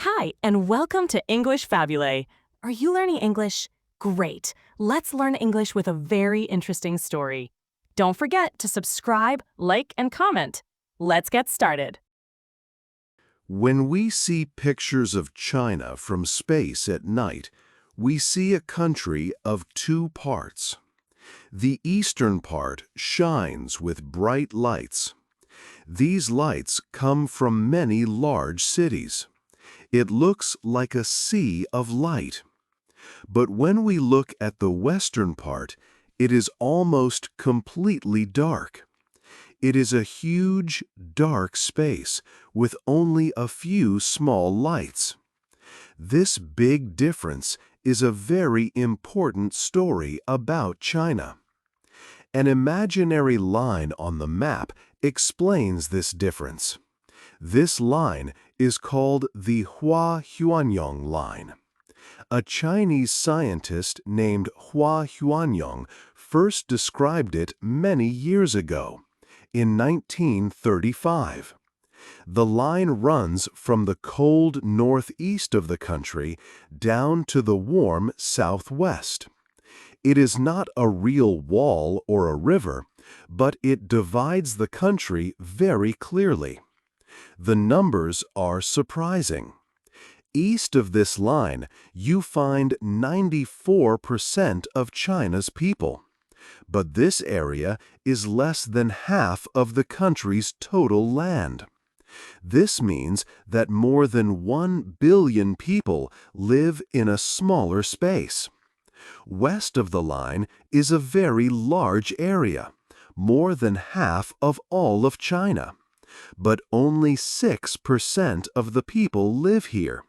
Hi, and welcome to English-Fabule. Are you learning English? Great. Let's learn English with a very interesting story. Don't forget to subscribe, like, and comment. Let's get started. When we see pictures of China from space at night, we see a country of two parts. The eastern part shines with bright lights. These lights come from many large cities. It looks like a sea of light. But when we look at the western part, it is almost completely dark. It is a huge, dark space with only a few small lights. This big difference is a very important story about China. An imaginary line on the map explains this difference. This line is called the Hua-Huanyong line. A Chinese scientist named Hua-Huanyong first described it many years ago, in 1935. The line runs from the cold northeast of the country down to the warm southwest. It is not a real wall or a river, but it divides the country very clearly. The numbers are surprising. East of this line, you find 94% of China's people. But this area is less than half of the country's total land. This means that more than 1 billion people live in a smaller space. West of the line is a very large area, more than half of all of China. But only 6% of the people live here.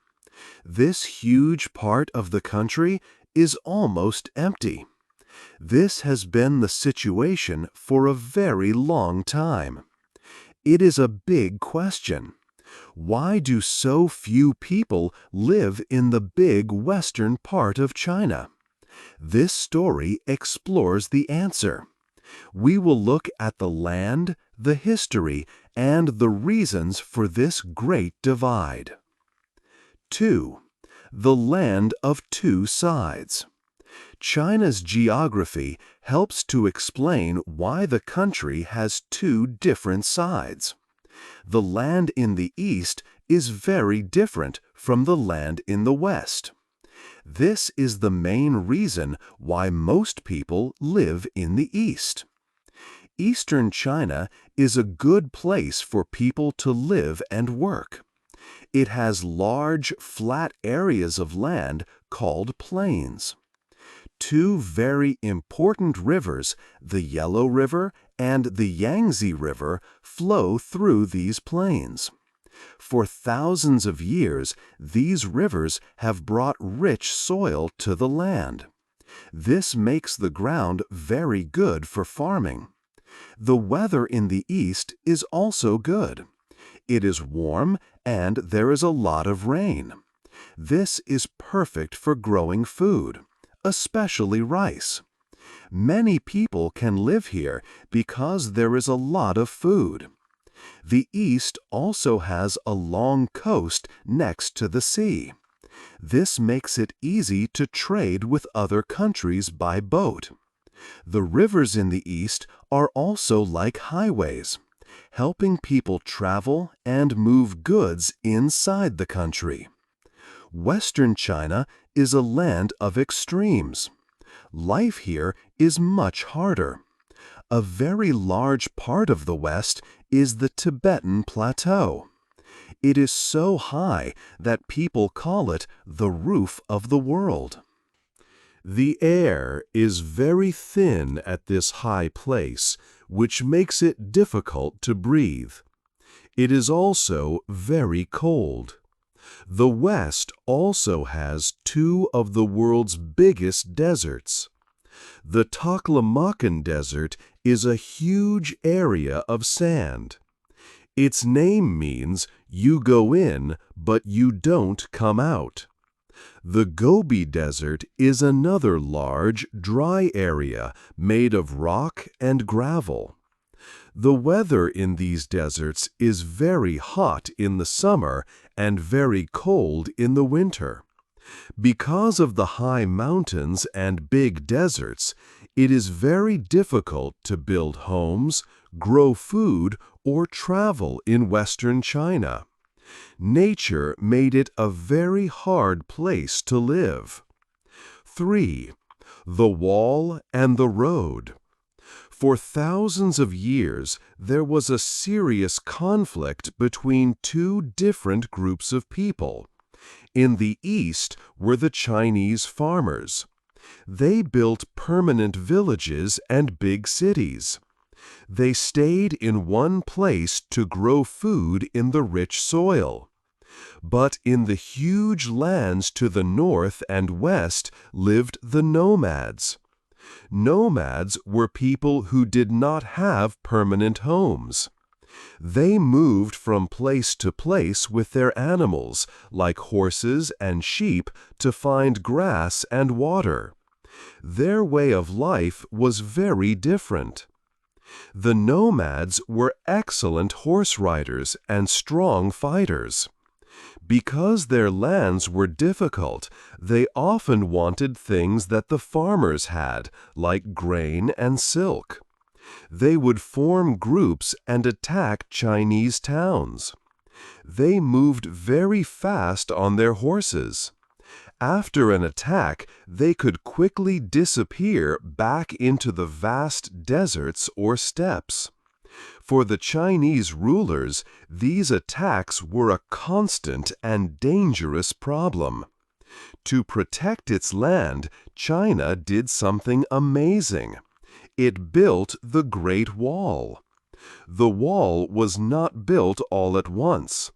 This huge part of the country is almost empty. This has been the situation for a very long time. It is a big question. Why do so few people live in the big western part of China? This story explores the answer. We will look at the land, the history, and the reasons for this great divide. 2. The land of two sides. China's geography helps to explain why the country has two different sides. The land in the east is very different from the land in the west. This is the main reason why most people live in the east. Eastern China is a good place for people to live and work. It has large, flat areas of land called plains. Two very important rivers, the Yellow River and the Yangtze River, flow through these plains. For thousands of years, these rivers have brought rich soil to the land. This makes the ground very good for farming. The weather in the east is also good. It is warm and there is a lot of rain. This is perfect for growing food, especially rice. Many people can live here because there is a lot of food. The east also has a long coast next to the sea. This makes it easy to trade with other countries by boat. The rivers in the east are also like highways, helping people travel and move goods inside the country. Western China is a land of extremes. Life here is much harder. A very large part of the West is the Tibetan Plateau. It is so high that people call it the roof of the world. The air is very thin at this high place, which makes it difficult to breathe. It is also very cold. The West also has two of the world's biggest deserts. The Taklamakan Desert is a huge area of sand. Its name means you go in, but you don't come out. The Gobi Desert is another large, dry area made of rock and gravel. The weather in these deserts is very hot in the summer and very cold in the winter. Because of the high mountains and big deserts, it is very difficult to build homes, grow food, or travel in western China. Nature made it a very hard place to live. 3. The wall and the road. For thousands of years, there was a serious conflict between two different groups of people. In the east were the Chinese farmers. They built permanent villages and big cities. They stayed in one place to grow food in the rich soil. But in the huge lands to the north and west lived the nomads. Nomads were people who did not have permanent homes. They moved from place to place with their animals, like horses and sheep, to find grass and water. Their way of life was very different. The nomads were excellent horse riders and strong fighters. Because their lands were difficult, they often wanted things that the farmers had, like grain and silk. They would form groups and attack Chinese towns. They moved very fast on their horses. After an attack, they could quickly disappear back into the vast deserts or steppes. For the Chinese rulers, these attacks were a constant and dangerous problem. To protect its land, China did something amazing. It built the Great Wall. The wall was not built all at once.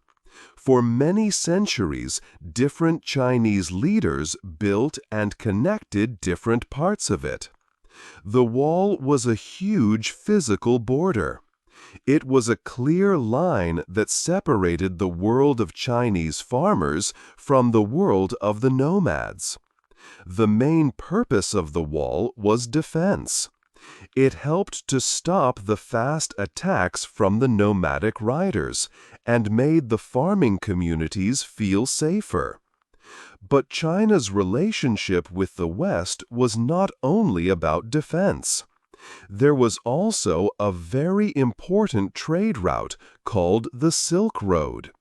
For many centuries, different Chinese leaders built and connected different parts of it. The wall was a huge physical border. It was a clear line that separated the world of Chinese farmers from the world of the nomads. The main purpose of the wall was defense. It helped to stop the fast attacks from the nomadic riders and made the farming communities feel safer. But China's relationship with the West was not only about defense. There was also a very important trade route called the Silk Road.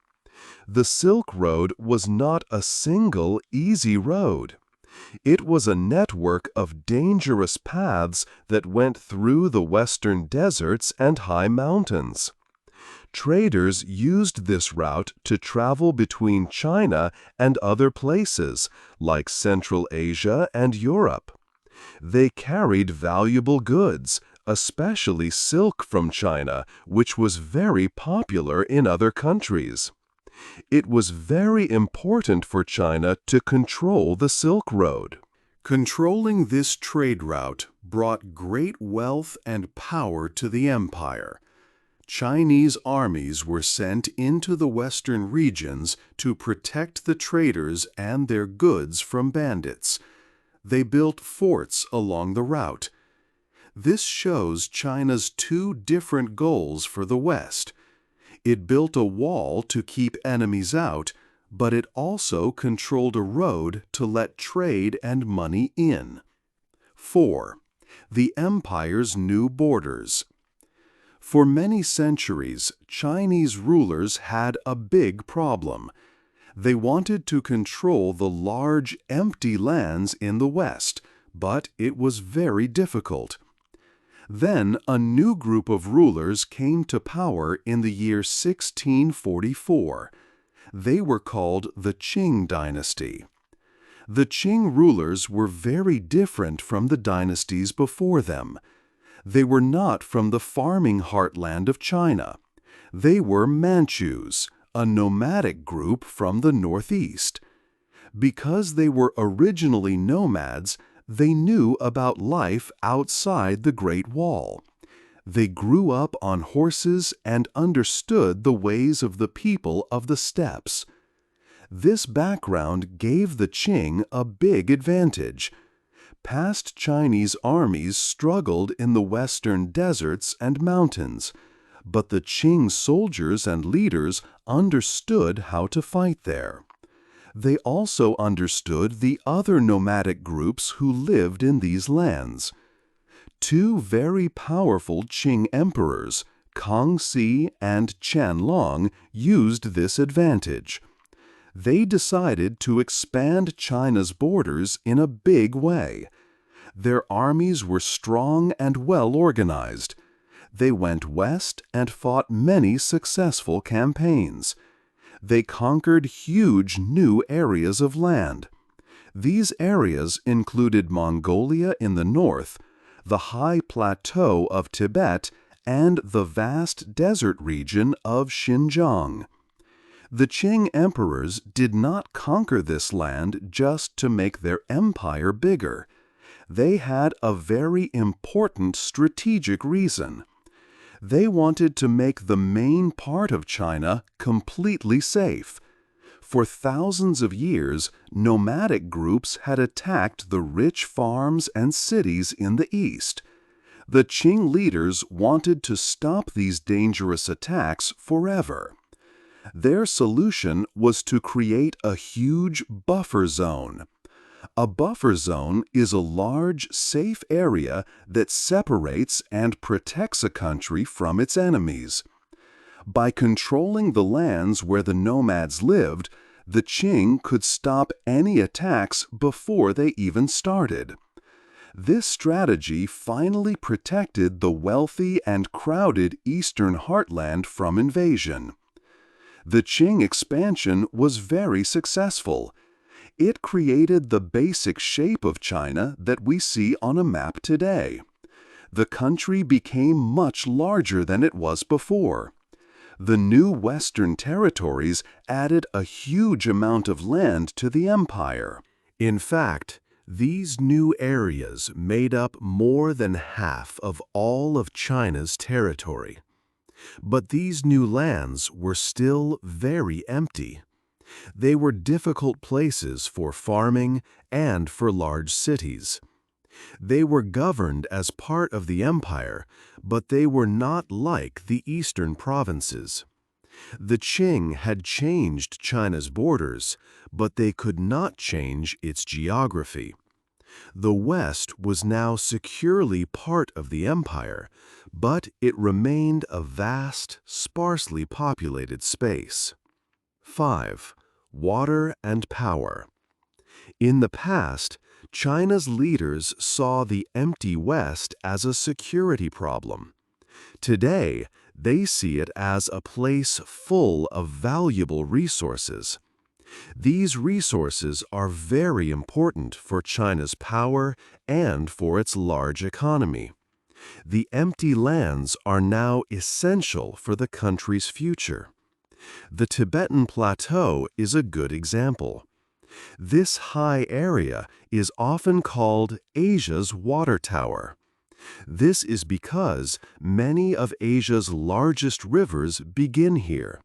The Silk Road was not a single easy road. It was a network of dangerous paths that went through the western deserts and high mountains. Traders used this route to travel between China and other places, like Central Asia and Europe. They carried valuable goods, especially silk from China, which was very popular in other countries. It was very important for China to control the Silk Road. Controlling this trade route brought great wealth and power to the empire. Chinese armies were sent into the western regions to protect the traders and their goods from bandits. They built forts along the route. This shows China's two different goals for the West. It built a wall to keep enemies out, but it also controlled a road to let trade and money in. 4. The empire's new borders. For many centuries, Chinese rulers had a big problem. They wanted to control the large, empty lands in the West, but it was very difficult. Then a new group of rulers came to power in the year 1644. They were called the Qing dynasty. The Qing rulers were very different from the dynasties before them. They were not from the farming heartland of China. They were Manchus, a nomadic group from the northeast. Because they were originally nomads, they knew about life outside the Great Wall. They grew up on horses and understood the ways of the people of the steppes. This background gave the Qing a big advantage. past Chinese armies struggled in the western deserts and mountains, but the Qing soldiers and leaders understood how to fight there. They also understood the other nomadic groups who lived in these lands. Two very powerful Qing emperors, Kangxi and Qianlong, used this advantage. They decided to expand China's borders in a big way. Their armies were strong and well organized. They went west and fought many successful campaigns. They conquered huge new areas of land. These areas included Mongolia in the north, the high plateau of Tibet, and the vast desert region of Xinjiang. The Qing emperors did not conquer this land just to make their empire bigger. They had a very important strategic reason. They wanted to make the main part of China completely safe. For thousands of years, nomadic groups had attacked the rich farms and cities in the east. The Qing leaders wanted to stop these dangerous attacks forever. Their solution was to create a huge buffer zone. A buffer zone is a large, safe area that separates and protects a country from its enemies. By controlling the lands where the nomads lived, the Qing could stop any attacks before they even started. This strategy finally protected the wealthy and crowded eastern heartland from invasion. The Qing expansion was very successful. It created the basic shape of China that we see on a map today. The country became much larger than it was before. The new Western territories added a huge amount of land to the empire. In fact, these new areas made up more than half of all of China's territory. But these new lands were still very empty. They were difficult places for farming and for large cities. They were governed as part of the empire, but they were not like the eastern provinces. The Qing had changed China's borders, but they could not change its geography. The West was now securely part of the empire, but it remained a vast, sparsely populated space. 5. Water and power. In the past, China's leaders saw the empty West as a security problem. Today, they see it as a place full of valuable resources. These resources are very important for China's power and for its large economy. The empty lands are now essential for the country's future. The Tibetan Plateau is a good example. This high area is often called Asia's water tower. This is because many of Asia's largest rivers begin here.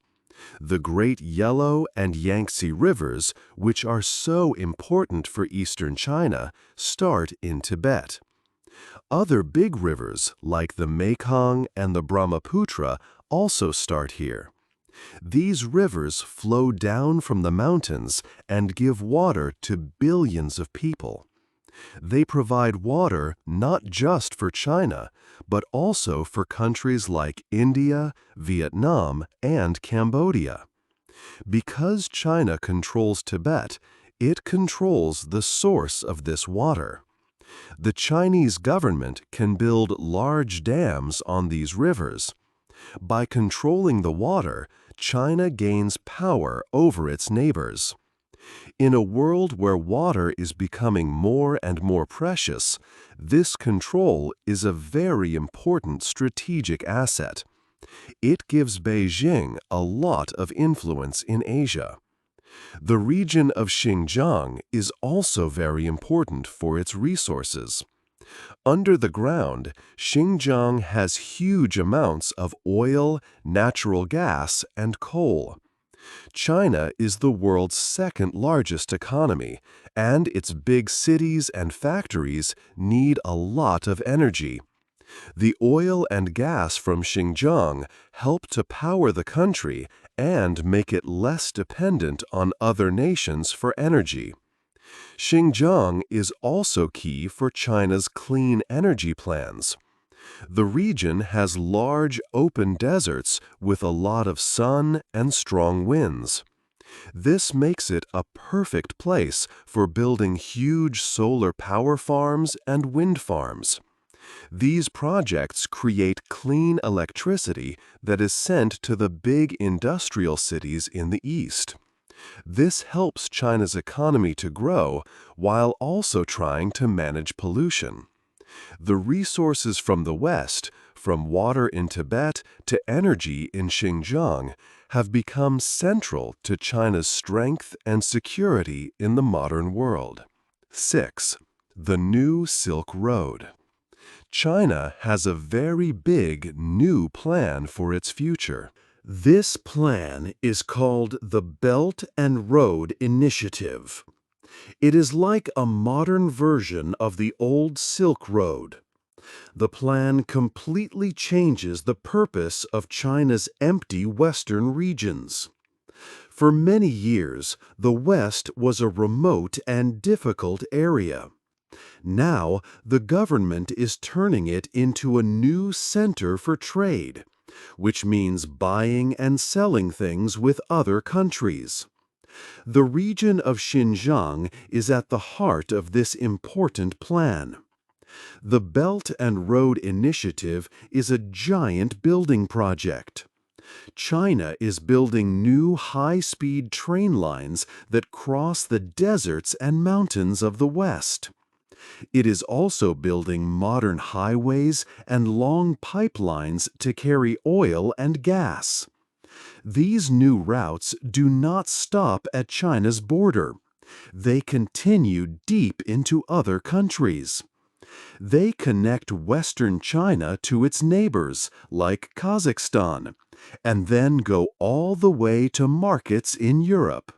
The Great Yellow and Yangtze rivers, which are so important for eastern China, start in Tibet. Other big rivers, like the Mekong and the Brahmaputra, also start here. These rivers flow down from the mountains and give water to billions of people. They provide water not just for China, but also for countries like India, Vietnam, and Cambodia. Because China controls Tibet, it controls the source of this water. The Chinese government can build large dams on these rivers. By controlling the water, China gains power over its neighbors. In a world where water is becoming more and more precious, this control is a very important strategic asset. It gives Beijing a lot of influence in Asia. The region of Xinjiang is also very important for its resources. Under the ground, Xinjiang has huge amounts of oil, natural gas, and coal. China is the world's second largest economy, and its big cities and factories need a lot of energy. The oil and gas from Xinjiang help to power the country and make it less dependent on other nations for energy. Xinjiang is also key for China's clean energy plans. The region has large open deserts with a lot of sun and strong winds. This makes it a perfect place for building huge solar power farms and wind farms. These projects create clean electricity that is sent to the big industrial cities in the east. This helps China's economy to grow while also trying to manage pollution. The resources from the West, from water in Tibet to energy in Xinjiang, have become central to China's strength and security in the modern world. 6. The New Silk Road. China has a very big new plan for its future. This plan is called the Belt and Road Initiative. It is like a modern version of the old Silk Road. The plan completely changes the purpose of China's empty western regions. For many years, the West was a remote and difficult area. Now, the government is turning it into a new center for trade, which means buying and selling things with other countries. The region of Xinjiang is at the heart of this important plan. The Belt and Road Initiative is a giant building project. China is building new high-speed train lines that cross the deserts and mountains of the West. It is also building modern highways and long pipelines to carry oil and gas. These new routes do not stop at China's border. They continue deep into other countries. They connect Western China to its neighbors, like Kazakhstan, and then go all the way to markets in Europe.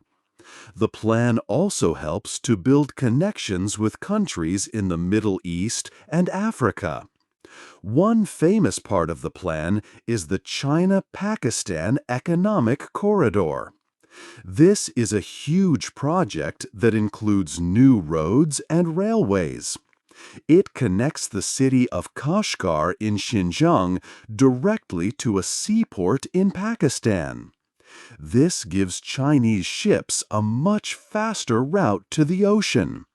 The plan also helps to build connections with countries in the Middle East and Africa. One famous part of the plan is the China-Pakistan Economic Corridor. This is a huge project that includes new roads and railways. It connects the city of Kashgar in Xinjiang directly to a seaport in Pakistan. This gives Chinese ships a much faster route to the ocean.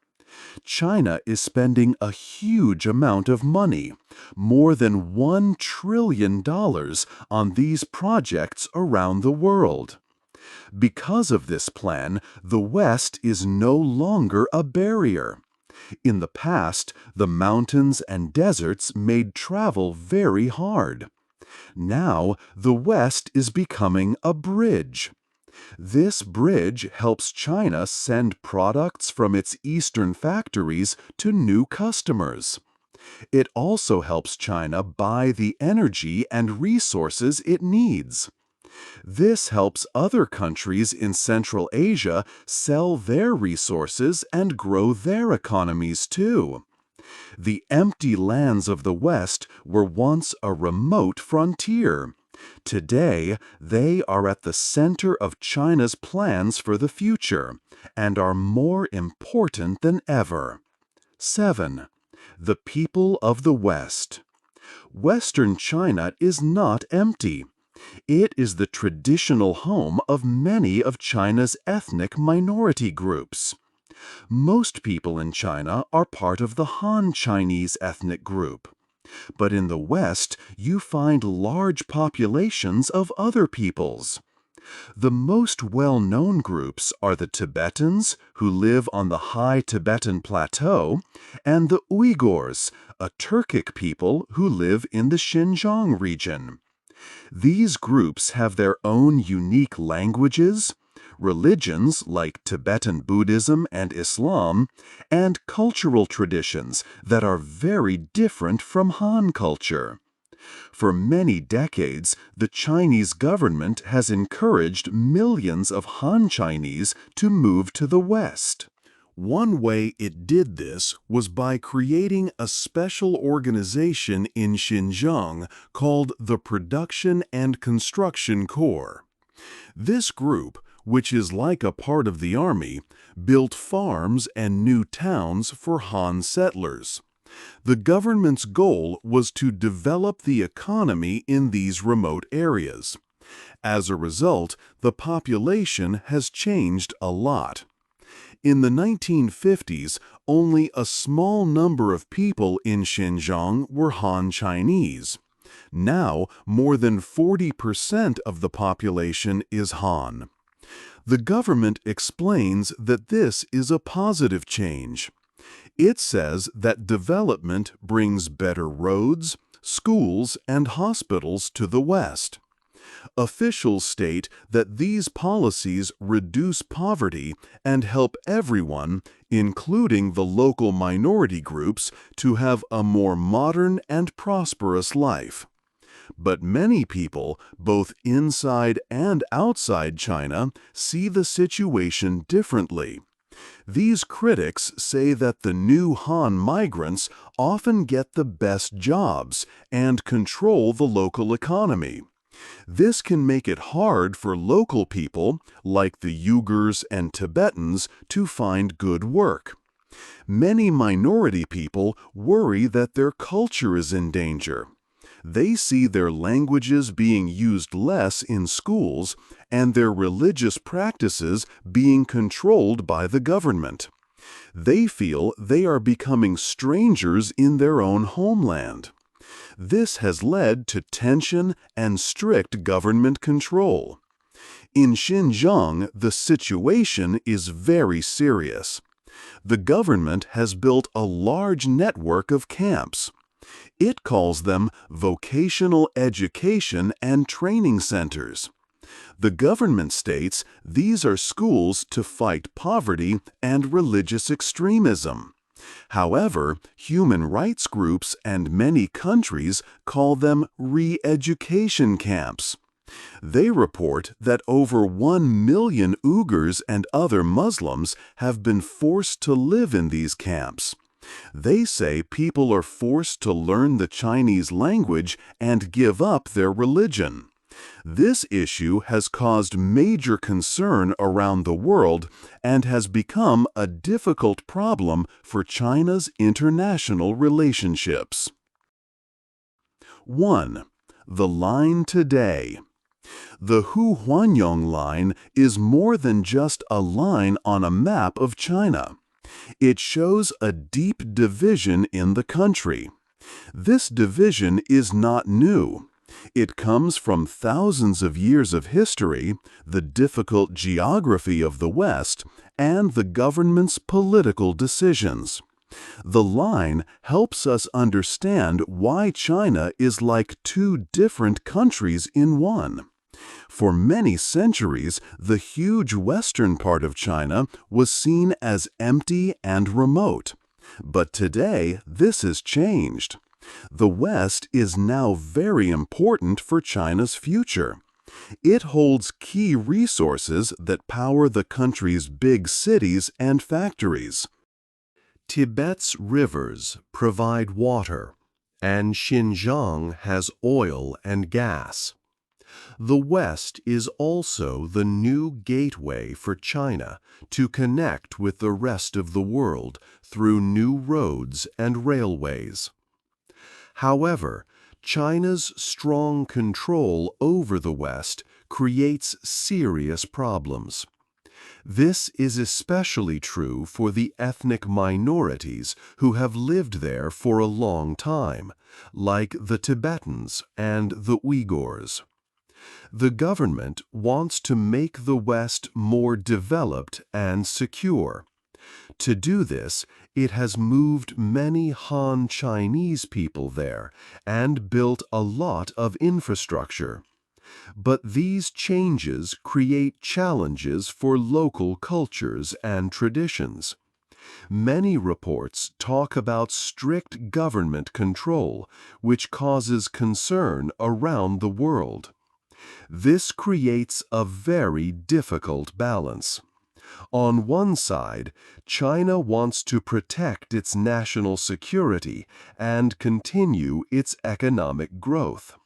China is spending a huge amount of money, more than $1 trillion, on these projects around the world. Because of this plan, the West is no longer a barrier. In the past, the mountains and deserts made travel very hard. Now, the West is becoming a bridge. This bridge helps China send products from its eastern factories to new customers. It also helps China buy the energy and resources it needs. This helps other countries in Central Asia sell their resources and grow their economies too. The empty lands of the West were once a remote frontier. Today, they are at the center of China's plans for the future and are more important than ever. 7. The people of the West. Western China is not empty. It is the traditional home of many of China's ethnic minority groups. Most people in China are part of the Han Chinese ethnic group. But in the West, you find large populations of other peoples. The most well-known groups are the Tibetans, who live on the high Tibetan Plateau, and the Uyghurs, a Turkic people who live in the Xinjiang region. These groups have their own unique languages, religions like Tibetan Buddhism and Islam, and cultural traditions that are very different from Han culture. For many decades, the Chinese government has encouraged millions of Han Chinese to move to the West. One way it did this was by creating a special organization in Xinjiang called the Production and Construction Corps. This group, which is like a part of the army, built farms and new towns for Han settlers. The government's goal was to develop the economy in these remote areas. As a result, the population has changed a lot. In the 1950s, only a small number of people in Xinjiang were Han Chinese. Now, more than 40% of the population is Han. The government explains that this is a positive change. It says that development brings better roads, schools, and hospitals to the West. Officials state that these policies reduce poverty and help everyone, including the local minority groups, to have a more modern and prosperous life. But many people, both inside and outside China, see the situation differently. These critics say that the new Han migrants often get the best jobs and control the local economy. This can make it hard for local people, like the Uyghurs and Tibetans, to find good work. Many minority people worry that their culture is in danger. They see their languages being used less in schools and their religious practices being controlled by the government. They feel they are becoming strangers in their own homeland. This has led to tension and strict government control. In Xinjiang, the situation is very serious. The government has built a large network of camps. It calls them vocational education and training centers. The government states these are schools to fight poverty and religious extremism. However, human rights groups and many countries call them Reeducation Camps. They report that over 1 million Uyghurs and other Muslims have been forced to live in these camps. They say people are forced to learn the Chinese language and give up their religion. This issue has caused major concern around the world and has become a difficult problem for China's international relationships. 1. The line today. The Huanyong line is more than just a line on a map of China. It shows a deep division in the country. This division is not new. It comes from thousands of years of history, the difficult geography of the West, and the government's political decisions. The line helps us understand why China is like two different countries in one. For many centuries, the huge western part of China was seen as empty and remote. But today, this has changed. The West is now very important for China's future. It holds key resources that power the country's big cities and factories. Tibet's rivers provide water, and Xinjiang has oil and gas. The West is also the new gateway for China to connect with the rest of the world through new roads and railways. However, China's strong control over the West creates serious problems. This is especially true for the ethnic minorities who have lived there for a long time, like the Tibetans and the Uyghurs. The government wants to make the West more developed and secure. To do this, it has moved many Han Chinese people there and built a lot of infrastructure. But these changes create challenges for local cultures and traditions. Many reports talk about strict government control, which causes concern around the world. This creates a very difficult balance. On one side, China wants to protect its national security and continue its economic growth.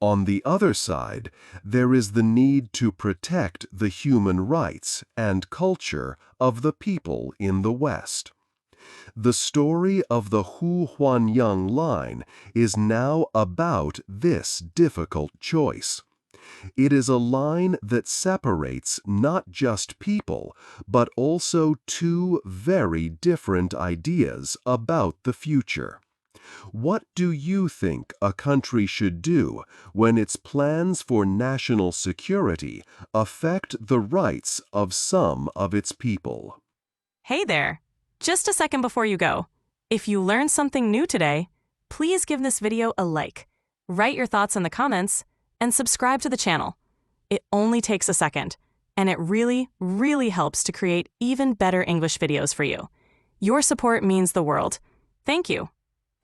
On the other side, there is the need to protect the human rights and culture of the people in the West. The story of the Hu-Huanyang line is now about this difficult choice. It is a line that separates not just people, but also two very different ideas about the future. What do you think a country should do when its plans for national security affect the rights of some of its people? Hey there! Just a second before you go. If you learned something new today, please give this video a like, write your thoughts in the comments, and subscribe to the channel. It only takes a second, and it really, really helps to create even better English videos for you. Your support means the world. Thank you.